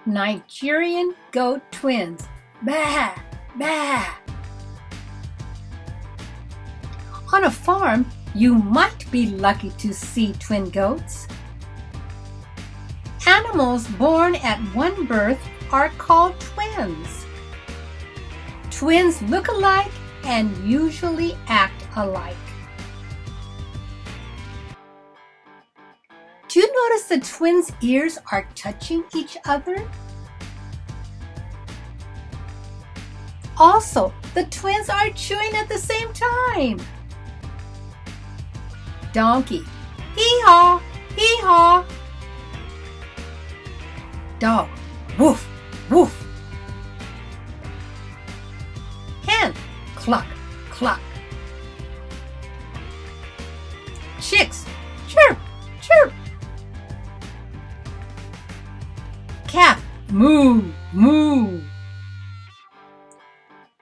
Nigerian goat twins. Bah, bah. On a farm, you might be lucky to see twin goats. Animals born at one birth are called twins. Twins look alike and usually act alike. Do you notice the twins' ears are touching each other? Also, the twins are chewing at the same time. Donkey, hee-haw, hee-haw. Dog, woof, woof. Hen, cluck, cluck. Chicks, chirp, chirp. Cat, moo, moo.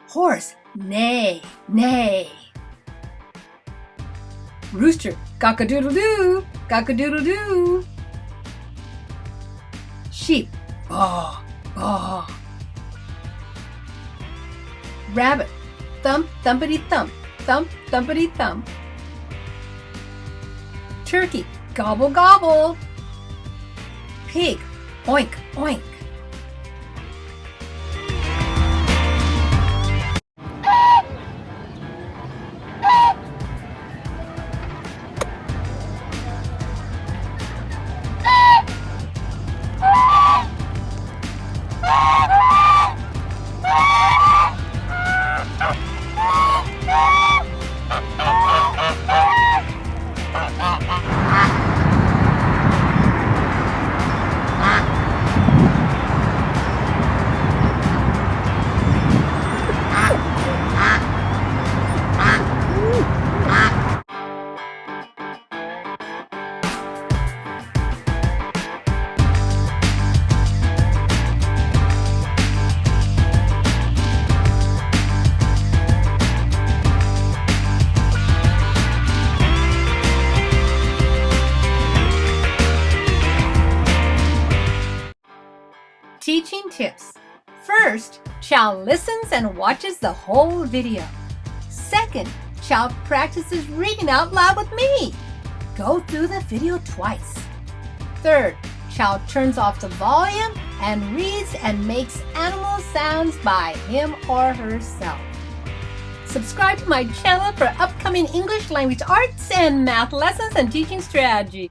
Horse, neigh, neigh. Rooster, cock-a-doodle-doo, cock-a-doodle-doo. Sheep, baa, baa. Rabbit, thump-thumpety-thump, thump-thumpety-thump. Turkey, gobble, gobble. Pig, oink, oink. Teaching tips. First, child listens and watches the whole video. Second, child practices reading out loud with me. Go through the video twice. Third, child turns off the volume and reads and makes animal sounds by him or herself. Subscribe to my channel for upcoming English language arts and math lessons and teaching strategy.